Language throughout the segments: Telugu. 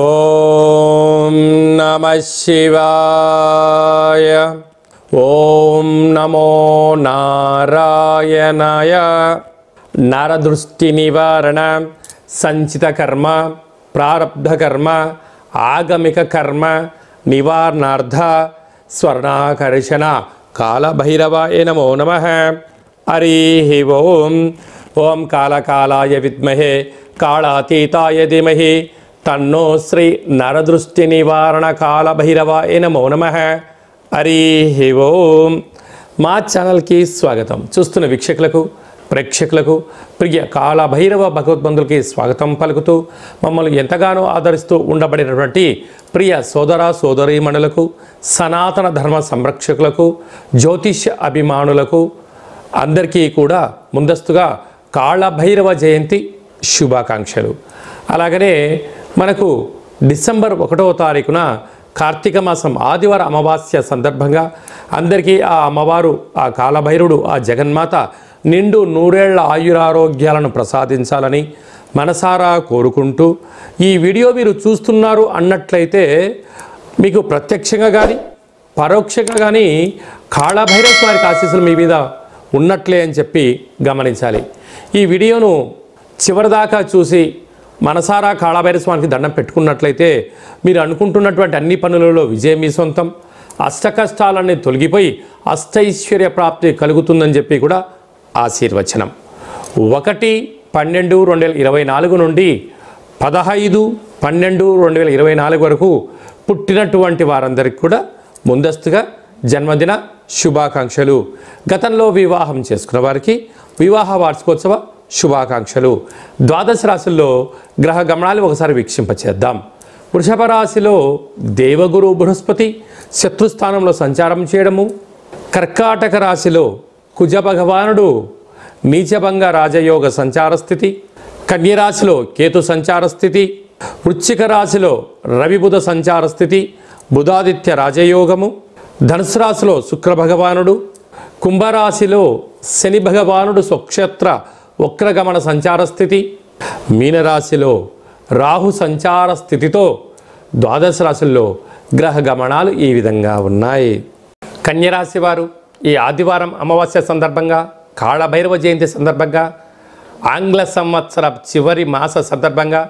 ఓం నమః శివాయ. ఓం నమో నారాయణాయ. నరదృష్టి నివారణ, సంచిత కర్మ, ప్రారబ్ధ కర్మ, ఆగమిక కర్మ నివారణార్థ స్వర్ణాకర్షణ కాళభైరవాయ నమో నమః. హరి ఓం. ఓం కాళకాలాయ విద్మహే కాళాతీతాయ ధీమహి తన్నో శ్రీ నరదృష్టి నివారణ కాళభైరవాయ నమో నమః. హరి ఓం. మా ఛానల్కి స్వాగతం. చూస్తున్న వీక్షకులకు, ప్రేక్షకులకు, ప్రియ కాళభైరవ భగవద్బంధులకి స్వాగతం పలుకుతూ మమ్మల్ని ఎంతగానో ఆదరిస్తూ ఉండబడినటువంటి ప్రియ సోదర సోదరీమణులకు, సనాతన ధర్మ సంరక్షకులకు, జ్యోతిష్య అభిమానులకు అందరికీ కూడా ముందస్తుగా కాళభైరవ జయంతి శుభాకాంక్షలు. అలాగనే మనకు డిసెంబర్ 1వ తారీఖున కార్తీక మాసం ఆదివార అమావాస్య సందర్భంగా అందరికీ ఆ అమ్మవారు, ఆ కాళభైరుడు, ఆ జగన్మాత నిండు నూరేళ్ల ఆయురారోగ్యాలను ప్రసాదించాలని మనసారా కోరుకుంటూ ఈ వీడియో మీరు చూస్తున్నారు అన్నట్లయితే మీకు ప్రత్యక్షంగా కానీ పరోక్షంగా కానీ కాళభైరవ స్వామి ఆశీస్సులు మీ మీద ఉన్నట్లే అని చెప్పి గమనించాలి. ఈ వీడియోను చివరిదాకా చూసి మనసారా కాళభైరవ స్వామికి దండం పెట్టుకున్నట్లయితే మీరు అనుకుంటున్నటువంటి అన్ని పనులలో విజయం మీ సొంతం, అష్టకష్టాలన్నీ తొలగిపోయి అష్టైశ్వర్య ప్రాప్తి కలుగుతుందని చెప్పి కూడా ఆశీర్వచనం. 1/12/2024 నుండి 15/12/2024 వరకు పుట్టినటువంటి వారందరికీ కూడా ముందస్తుగా జన్మదిన శుభాకాంక్షలు. గతంలో వివాహం చేసుకున్న వారికి వివాహ వార్షికోత్సవ శుభాకాంక్షలు. ద్వాదశ రాశుల్లో గ్రహ గమనాలు ఒకసారి వీక్షింపచేద్దాం. వృషభ రాశిలో దేవగురు బృహస్పతి శత్రుస్థానంలో సంచారం చేయడము. కర్కాటక రాశిలో కుజ భగవానుడు నీచభంగ రాజయోగ సంచార స్థితి. కన్యరాశిలో కేతు సంచార స్థితి. వృశ్చిక రాశిలో రవి బుధ సంచార స్థితి, బుధాదిత్య రాజయోగము. ధనుసు రాశిలో శుక్ర భగవానుడు. కుంభరాశిలో శని భగవానుడు స్వక్షేత్ర వక్రగమన సంచార స్థితి. మీనరాశిలో రాహు సంచార స్థితితో ద్వాదశ రాశుల్లో గ్రహ గమనాలు ఈ విధంగా ఉన్నాయి. కన్యరాశి వారు ఈ ఆదివారం అమావాస్య సందర్భంగా, కాళభైరవ జయంతి సందర్భంగా, ఆంగ్ల సంవత్సర చివరి మాస సందర్భంగా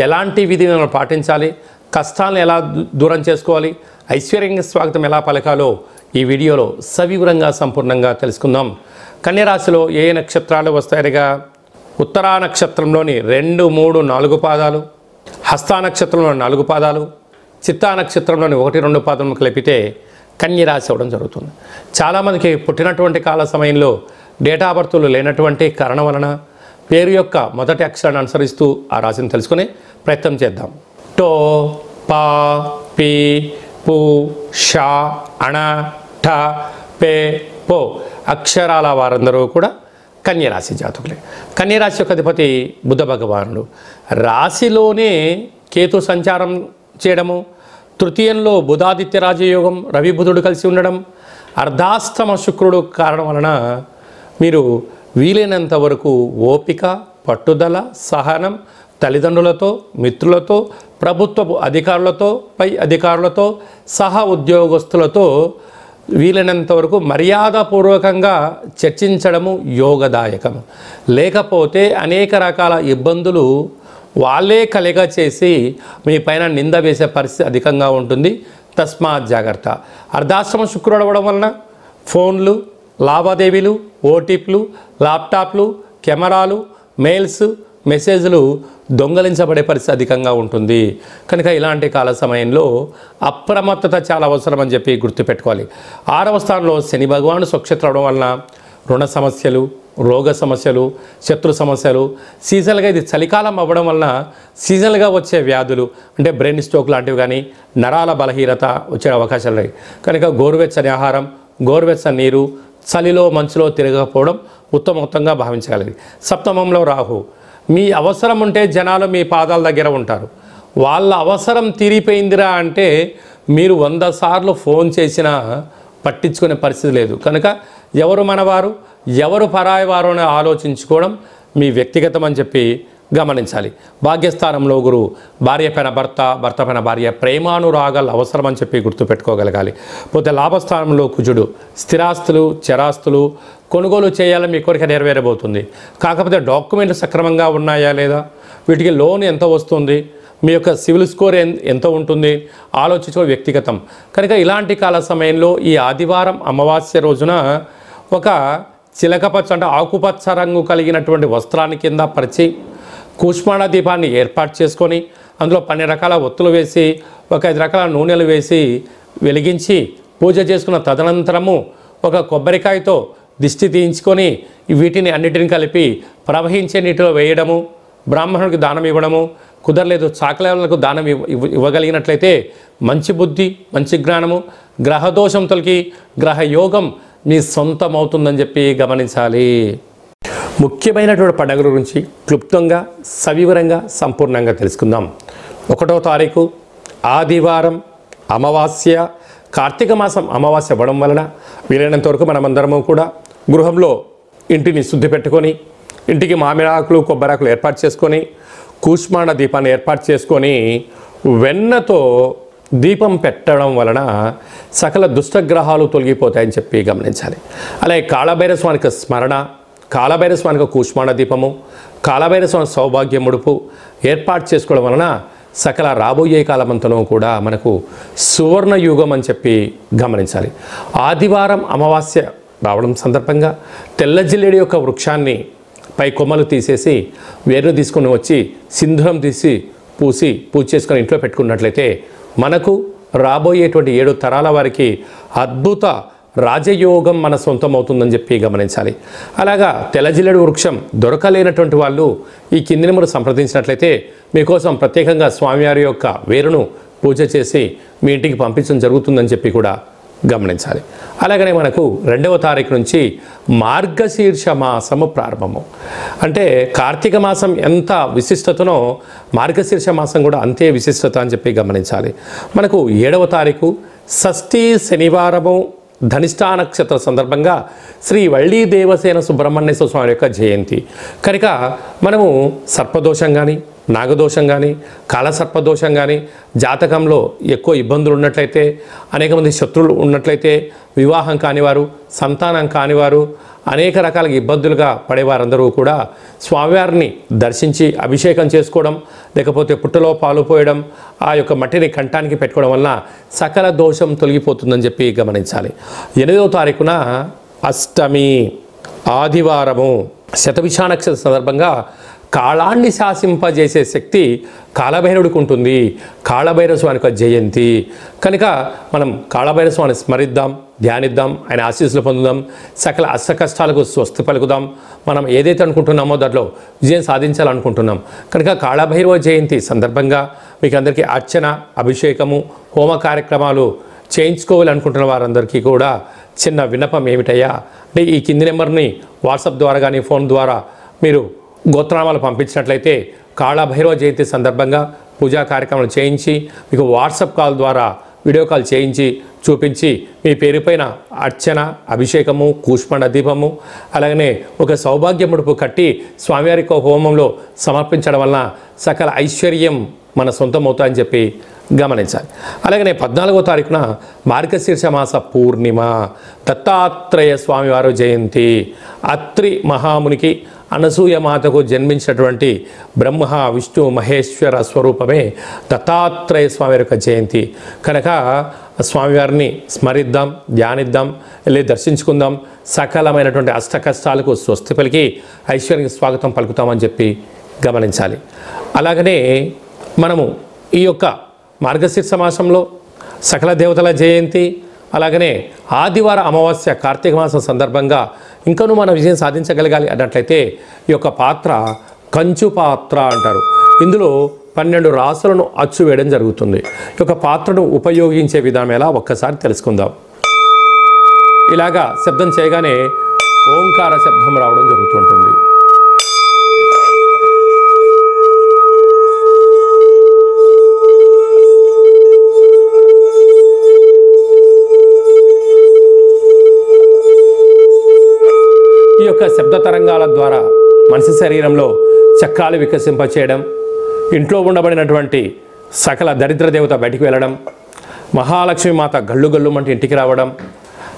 ఎలాంటి విధిని పాటించాలి, కష్టాలను ఎలా దూరం చేసుకోవాలి, ఐశ్వర్యంగా స్వాగతం ఎలా పలకాలో ఈ వీడియోలో సవివరంగా సంపూర్ణంగా తెలుసుకుందాం. కన్యరాశిలో ఏ నక్షత్రాలు వస్తాయనగా ఉత్తరా నక్షత్రంలోని 2, 3, 4 పాదాలు, హస్తా నక్షత్రంలోని 4 పాదాలు, చిత్తా నక్షత్రంలోని 1, 2 పాదములు కలిపితే కన్యరాశి అవ్వడం జరుగుతుంది. చాలామందికి పుట్టినటువంటి కాల సమయంలో డేటా బర్తులు లేనటువంటి కారణం వలన పేరు యొక్క మొదటి అక్షరాన్ని అనుసరిస్తూ ఆ రాశిని తెలుసుకునే ప్రయత్నం చేద్దాం. టో, పా, పీ, పు, షా, అణ, ఠ, పే, పో అక్షరాల వారందరూ కూడా కన్యరాశి జాతకులే. కన్యరాశి యొక్క అధిపతి బుధ భగవానుడు. రాశిలోనే కేతు సంచారం చేయడము, తృతీయంలో బుధాదిత్య రాజయోగం, రవి బుధుడు కలిసి ఉండడం, అర్ధాష్టమ శుక్రుడు కారణం వలన మీరు వీలైనంత వరకు ఓపిక, పట్టుదల, సహనం తల్లిదండ్రులతో, మిత్రులతో, ప్రభుత్వపు అధికారులతో, పై అధికారులతో, సహా ఉద్యోగస్తులతో వీలైనంత వరకు మర్యాదపూర్వకంగా చర్చించడము యోగదాయకము. లేకపోతే అనేక రకాల ఇబ్బందులు వాళ్ళే కలగ చేసి మీ పైన నింద వేసే పరిస్థితి అధికంగా ఉంటుంది. తస్మాత్ జాగ్రత్త. అర్ధాశ్రమ శుక్రుడు అవ్వడం వలన ఫోన్లు, లావాదేవీలు, ఓటీపీలు, ల్యాప్టాప్లు, కెమెరాలు, మెయిల్స్, మెసేజ్లు దొంగలించబడే పరిస్థితి అధికంగా ఉంటుంది. కనుక ఇలాంటి కాల సమయంలో అప్రమత్తత చాలా అవసరం అని చెప్పి గుర్తుపెట్టుకోవాలి. 6వ స్థానంలో శని భగవాను స్వక్షేత్రం అవడం వలన రుణ సమస్యలు, రోగ సమస్యలు, శత్రు సమస్యలు, సీజనల్గా ఇది చలికాలం అవ్వడం వలన సీజనల్గా వచ్చే వ్యాధులు అంటే బ్రెయిన్ స్ట్రోక్ లాంటివి కానీ, నరాల బలహీనత వచ్చే అవకాశాలు ఉన్నాయి. కనుక గోరువెచ్చని ఆహారం, గోరువెచ్చని నీరు, చలిలో మంచులో తిరగకపోవడం ఉత్తమోత్తంగా భావించగలిగి. సప్తమంలో రాహు. మీ అవసరం ఉంటే జనాలు మీ పాదాల దగ్గర ఉంటారు. వాళ్ళ అవసరం తీరిపోయిందిరా అంటే మీరు 100 సార్లు ఫోన్ చేసినా పట్టించుకునే పరిస్థితి లేదు. కనుక ఎవరు మనవారు, ఎవరు పరాయి వారో అని ఆలోచించుకోవడం మీ వ్యక్తిగతం అని చెప్పి గమనించాలి. భాగ్యస్థానంలో గురువు, భార్య పైన భర్త, భర్త పైన భార్య, ప్రేమానురాగాలు అవసరం అని చెప్పి గుర్తుపెట్టుకోగలగాలి. పోతే లాభస్థానంలో కుజుడు, స్థిరాస్తులు, చరాస్తులు కొనుగోలు చేయాలని మీ కోరిక నెరవేరబోతుంది. కాకపోతే డాక్యుమెంట్లు సక్రమంగా ఉన్నాయా లేదా, వీటికి లోన్ ఎంత వస్తుంది, మీ యొక్క సివిల్ స్కోర్ ఎంత ఉంటుంది ఆలోచించుకో వ్యక్తిగతం. కనుక ఇలాంటి కాల సమయంలో ఈ ఆదివారం అమావాస్య రోజున ఒక చిలకపచ్చ అంటే ఆకుపచ్చ రంగు కలిగినటువంటి వస్త్రాన్ని కింద పరిచి కూష్మాండ దీపాన్ని ఏర్పాటు చేసుకొని అందులో 12 రకాల ఒత్తులు వేసి ఒక 5 రకాల నూనెలు వేసి వెలిగించి పూజ చేసుకున్న తదనంతరము ఒక కొబ్బరికాయతో దిష్టి తీయించుకొని వీటిని అన్నిటిని కలిపి ప్రవహించే నీటిలో వేయడము, బ్రాహ్మణుడికి దానం ఇవ్వడము, కుదరలేదు చాకలేవులకు దానం ఇవ్వగలిగినట్లయితే మంచి బుద్ధి, మంచి జ్ఞానము, గ్రహదోషం తొలగి గ్రహయోగం మీ సొంతం అవుతుందని చెప్పి గమనించాలి. ముఖ్యమైనటువంటి పండుగల గురించి క్లుప్తంగా సవివరంగా సంపూర్ణంగా తెలుసుకుందాం. 1వ తారీఖు ఆదివారం అమావాస్య, కార్తీక మాసం అమావాస్య అవ్వడం వలన వీలైనంత వరకు మనమందరము కూడా గృహంలో ఇంటిని శుద్ధి పెట్టుకొని ఇంటికి మామిడాకులు కొబ్బరాకులు ఏర్పాటు చేసుకొని కూష్మాండ దీపాన్ని ఏర్పాటు చేసుకొని వెన్నతో దీపం పెట్టడం వలన సకల దుష్టగ్రహాలు తొలగిపోతాయని చెప్పి గమనించాలి. అలాగే కాళభైరవ స్వామికి స్మరణ, కాళభైరవ స్వామికి కూష్మాండ దీపము, కాళభైరవ స్వామి సౌభాగ్య ముడుపు ఏర్పాటు చేసుకోవడం వలన సకల రాబోయే కాలమంతను కూడా మనకు సువర్ణ యుగం అని చెప్పి గమనించాలి. ఆదివారం అమావాస్య రావడం సందర్భంగా తెల్ల జిల్లేడు యొక్క వృక్షాన్ని పై కొమ్మలు తీసేసి వేరును తీసుకొని వచ్చి సింధూరం తీసి పూజ చేసుకొని ఇంట్లో పెట్టుకున్నట్లయితే మనకు రాబోయేటువంటి 7 తరాల వారికి అద్భుత రాజయోగం మన సొంతం అవుతుందని చెప్పి గమనించాలి. అలాగా తెల్లజిల్లెడు వృక్షం దొరకలేనటువంటి వాళ్ళు ఈ కింది నెంబర్ సంప్రదించినట్లయితే మీకోసం ప్రత్యేకంగా స్వామివారి యొక్క వేరును పూజ చేసి మీ ఇంటికి పంపించడం జరుగుతుందని చెప్పి కూడా గమనించాలి. అలాగనే మనకు 2వ తారీఖు నుంచి మార్గశీర్ష మాసము ప్రారంభము. అంటే కార్తీక మాసం ఎంత విశిష్టతనో మార్గశీర్ష మాసం కూడా అంతే విశిష్టత అని చెప్పి గమనించాలి. మనకు 7వ తారీఖు షష్ఠి శనివారము ధనిష్టా నక్షత్ర సందర్భంగా శ్రీ వళ్ళీ దేవసేన సుబ్రహ్మణ్యేశ్వర స్వామి యొక్క జయంతి కనుక మనము సర్పదోషం కానీ, నాగదోషం కానీ, కాలసర్పదోషం కానీ, జాతకంలో ఎక్కువ ఇబ్బందులు ఉన్నట్లయితే, అనేక మంది శత్రువులు ఉన్నట్లయితే, వివాహం కానివారు, సంతానం కానివారు, అనేక రకాల ఇబ్బందులుగా పడేవారందరూ కూడా స్వామివారిని దర్శించి అభిషేకం చేసుకోవడం, లేకపోతే పుట్టలో పాలు పోయడం, ఆ యొక్క మట్టిని కంఠానికి పెట్టుకోవడం వల్ల సకల దోషం తొలగిపోతుందని చెప్పి గమనించాలి. 8వ తారీఖున అష్టమి ఆదివారము శతభిషా నక్షత్ర సందర్భంగా కాళాన్ని శాసింపజేసే శక్తి కాళభైరవుడికి ఉంటుంది. కాళభైరవ స్వామి యొక్క జయంతి కనుక మనం కాళభైరవ స్వామిని స్మరిద్దాం, ధ్యానిద్దాం, ఆయన ఆశీస్సులు పొందుదాం, సకల అష్ట కష్టాలకు స్వస్తి పలుకుదాం. మనం ఏదైతే అనుకుంటున్నామో దాంట్లో విజయం సాధించాలనుకుంటున్నాం కనుక కాళభైరవ జయంతి సందర్భంగా మీకు అందరికీ అర్చన, అభిషేకము, హోమ కార్యక్రమాలు చేయించుకోవాలనుకుంటున్న వారందరికీ కూడా చిన్న విన్నపం ఏమిటయ్యా అంటే ఈ కింది నెంబర్ని వాట్సాప్ ద్వారా కానీ ఫోన్ ద్వారా మీరు గోత్రనామాలు పంపించినట్లయితే కాళభైరవ జయంతి సందర్భంగా పూజా కార్యక్రమాలు చేయించి మీకు వాట్సాప్ కాల్ ద్వారా వీడియో కాల్ చేయించి చూపించి మీ పేరు పైన అర్చన, అభిషేకము, కూష్మాండ దీపము, అలాగనే ఒక సౌభాగ్య ముడుపు కట్టి స్వామివారి హోమంలో సమర్పించడం వలన సకల ఐశ్వర్యం మన సొంతం అవుతాయని చెప్పి గమనించాలి. అలాగనే 14వ తారీఖున మార్గశీర్ష మాస పూర్ణిమ దత్తాత్రేయ స్వామివారు జయంతి. అత్రి మహామునికి అనసూయ మాతకు జన్మించినటువంటి బ్రహ్మ విష్ణు మహేశ్వర స్వరూపమే దత్తాత్రేయ స్వామి యొక్క జయంతి కనుక స్వామివారిని స్మరిద్దాం, ధ్యానిద్దాం, వెళ్ళి దర్శించుకుందాం, సకలమైనటువంటి అష్ట కష్టాలకు స్వస్తి పలికి ఐశ్వర్యానికి స్వాగతం పలుకుతామని చెప్పి గమనించాలి. అలాగనే మనము ఈ యొక్క మార్గశీర్ష మాసంలో సకల దేవతల జయంతి, అలాగనే ఆదివార అమావాస్య కార్తీక మాసం సందర్భంగా ఇంకనూ మనం విజయం సాధించగలగాలి అన్నట్లయితే ఈ యొక్క పాత్ర కంచు పాత్ర అంటారు. ఇందులో 12 రాసులను అచ్చు వేయడం జరుగుతుంది. ఈ యొక్క పాత్రను ఉపయోగించే విధానం ఎలా ఒక్కసారి తెలుసుకుందాం. ఇలాగా శబ్దం చేయగానే ఓంకార శబ్దం రావడం జరుగుతుంటుంది. ఈ యొక్క శబ్ద తరంగాల ద్వారా మనిషి శరీరంలో చక్రాలు వికసింపచేయడం, ఇంట్లో ఉండబడినటువంటి సకల దరిద్ర దేవత బయటికి వెళ్ళడం, మహాలక్ష్మి మాత గల్లు గల్లుమంటే ఇంటికి రావడం,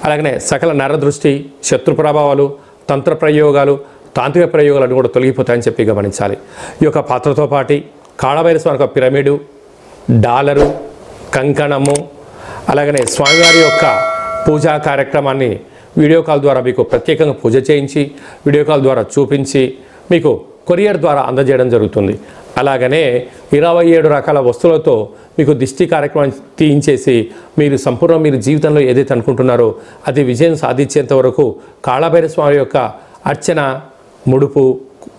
అలాగనే సకల నరదృష్టి, శత్రు ప్రభావాలు, తంత్ర ప్రయోగాలు, తాంత్రిక ప్రయోగాలు కూడా తొలగిపోతాయని చెప్పి గమనించాలి. ఈ యొక్క పాత్రతో పాటు కాళభైరవ ఒక పిరమిడు, డాలరు, కంకణము, అలాగనే స్వామివారి యొక్క పూజా కార్యక్రమాన్ని వీడియో కాల్ ద్వారా మీకు ప్రత్యేకంగా పూజ చేయించి వీడియో కాల్ ద్వారా చూపించి మీకు కొరియర్ ద్వారా అందజేయడం జరుగుతుంది. అలాగనే 27 రకాల వస్తువులతో మీకు దిష్టి కార్యక్రమం తీయించేసి మీరు జీవితంలో ఏదైతే అనుకుంటున్నారో అది విజయం సాధించేంత వరకు కాళభైరవ స్వామి యొక్క అర్చన, ముడుపు,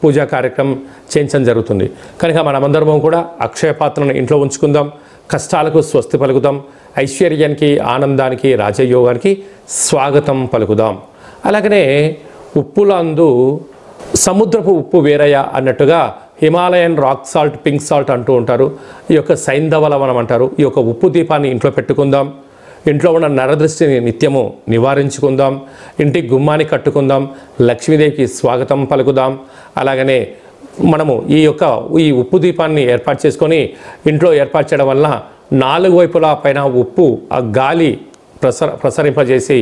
పూజా కార్యక్రమం చేయించడం జరుగుతుంది. కనుక మనమందరం కూడా అక్షయ పాత్రను ఇంట్లో ఉంచుకుందాం, కష్టాలకు స్వస్తి పలుకుదాం, ఐశ్వర్యానికి, ఆనందానికి, రాజయోగానికి స్వాగతం పలుకుదాం. అలాగనే ఉప్పులందు సముద్రపు ఉప్పు వేరయ్య అన్నట్టుగా Himalayan rock salt, pink salt అంటూ ఉంటారు. ఈ యొక్క సైంధవ లవణం అంటారు. ఈ యొక్క ఉప్పు దీపాన్ని ఇంట్లో పెట్టుకుందాం. ఇంట్లో ఉన్న నరదృష్టిని నిత్యము నివారించుకుందాం. ఇంటి గుమ్మాన్ని కట్టుకుందాం. లక్ష్మీదేవికి స్వాగతం పలుకుదాం. అలాగనే మనము ఈ ఉప్పు దీపాన్ని ఏర్పాటు చేసుకొని ఇంట్లో ఏర్పాటు చేయడం వలన 4 వైపులా పైన ఉప్పు ఆ గాలి ప్రసరింపజేసి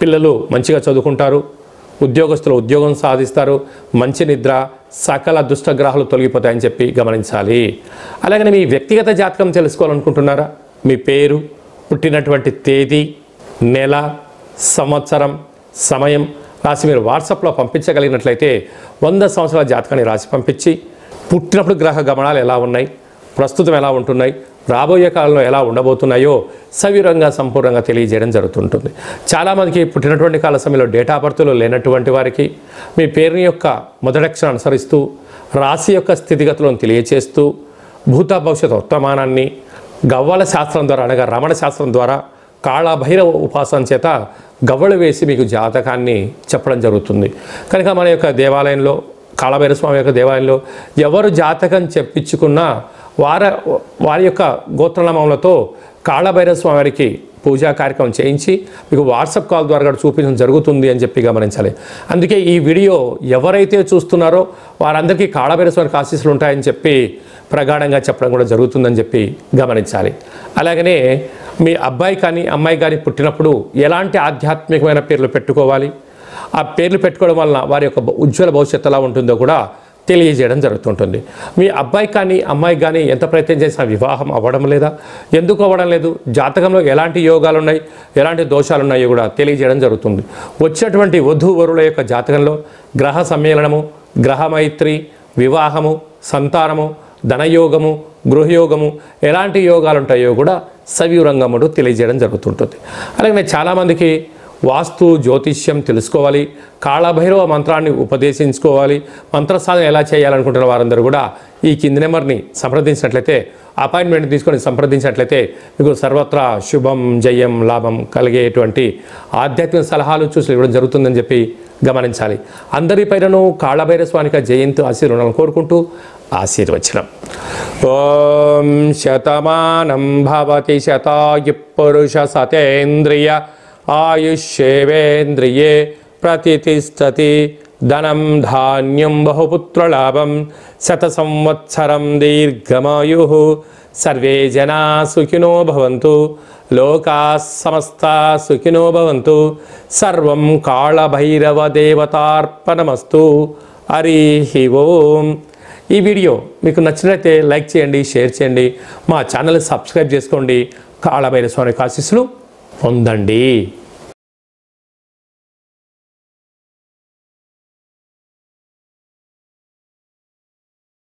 పిల్లలు మంచిగా చదువుకుంటారు, ఉద్యోగస్తులు ఉద్యోగం సాధిస్తారు, మంచి నిద్ర, సకల దుష్టగ్రహాలు తొలగిపోతాయని చెప్పి గమనించాలి. అలాగనే మీ వ్యక్తిగత జాతకం తెలుసుకోవాలనుకుంటున్నారా? మీ పేరు, పుట్టినటువంటి తేదీ, నెల, సంవత్సరం, సమయం రాసి మీరు వాట్సాప్లో పంపించగలిగినట్లయితే 100 సంవత్సరాల జాతకాన్ని రాసి పంపించి పుట్టినప్పుడు గ్రహ గమనాలు ఎలా ఉన్నాయి, ప్రస్తుతం ఎలా ఉంటున్నాయి, రాబోయే కాలంలో ఎలా ఉండబోతున్నాయో సవివరంగా సంపూర్ణంగా తెలియజేయడం జరుగుతుంటుంది. చాలామందికి పుట్టినటువంటి కాల సమయంలో డేటా బర్త్లు లేనటువంటి వారికి మీ పేరుని యొక్క మొదటి అక్షరం అనుసరిస్తూ రాశి యొక్క స్థితిగతులను తెలియచేస్తూ భూత భవిష్యత్ వర్తమానాన్ని గవ్వల శాస్త్రం ద్వారా అనగా రమణ శాస్త్రం ద్వారా కాళభైరవ ఉపాసన చేత గవ్వలు వేసి మీకు జాతకాన్ని చెప్పడం జరుగుతుంది. కనుక మన యొక్క దేవాలయంలో, కాళభైరవ స్వామి యొక్క దేవాలయంలో ఎవరు జాతకం చెప్పించుకున్నా వారి యొక్క గోత్రనామములతో కాళభైరవ స్వామి వారికి పూజా కార్యక్రమం చేయించి మీకు వాట్సాప్ కాల్ ద్వారా కూడా చూపించడం జరుగుతుంది అని చెప్పి గమనించాలి. అందుకే ఈ వీడియో ఎవరైతే చూస్తున్నారో వారందరికీ కాళభైరవ స్వామి ఆశీస్సులు ఉంటాయని చెప్పి ప్రగాఢంగా చెప్పడం కూడా జరుగుతుందని చెప్పి గమనించాలి. అలాగనే మీ అబ్బాయి కానీ అమ్మాయి కానీ పుట్టినప్పుడు ఎలాంటి ఆధ్యాత్మికమైన పేర్లు పెట్టుకోవాలి, ఆ పేర్లు పెట్టుకోవడం వలన వారి యొక్క ఉజ్వల భవిష్యత్తు ఎలా ఉంటుందో కూడా తెలియజేయడం జరుగుతుంటుంది. మీ అబ్బాయి కానీ అమ్మాయి కానీ ఎంత ప్రయత్నం చేసినా వివాహం అవ్వడం లేదా, ఎందుకు అవ్వడం లేదు, జాతకంలో ఎలాంటి యోగాలు ఉన్నాయి, ఎలాంటి దోషాలు ఉన్నాయో కూడా తెలియజేయడం జరుగుతుంది. వచ్చినటువంటి వధూవరుల యొక్క జాతకంలో గ్రహ సమ్మేళనము, గ్రహమైత్రి, వివాహము, సంతానము, ధనయోగము, గృహయోగము ఎలాంటి యోగాలు ఉంటాయో కూడా సవివరంగా తెలియజేయడం జరుగుతుంటుంది. అలాగే చాలామందికి వాస్తు, జ్యోతిష్యం తెలుసుకోవాలి, కాళభైరవ మంత్రాన్ని ఉపదేశించుకోవాలి, మంత్ర సాధన ఎలా చేయాలనుకుంటున్న వారందరూ కూడా ఈ కింది నెంబర్ని సంప్రదించినట్లయితే, అపాయింట్మెంట్ తీసుకొని సంప్రదించినట్లయితే మీకు సర్వత్రా శుభం, జయం, లాభం కలిగేటువంటి ఆధ్యాత్మిక సలహాలు చూసి ఇవ్వడం జరుగుతుందని చెప్పి గమనించాలి. అందరిపైనను కాళభైరవ స్వామికి జయంతి ఆశీర్వాదాలను కోరుకుంటూ ఆశీర్వచనం. ఓం శతమానం భవతి శతాయు పురుష సతేంద్రియ ఆయుష్యేవేంద్రియే ప్రతిష్టతి ధనం ధాన్యం బహుపుత్రలాభం శత సంవత్సరం దీర్ఘమాయు సర్వే జనా సుఖినో భవంతు లోకా సమస్తా సుఖినో భవంతు సర్వం కాళభైరవ దేవతార్పణమస్తు. హరి ఓం. ఈ వీడియో మీకు నచ్చినట్లయితే లైక్ చేయండి, షేర్ చేయండి, మా ఛానల్ సబ్స్క్రైబ్ చేసుకోండి. కాళభైరవ స్వామి ఆశీస్సులు పొందండి.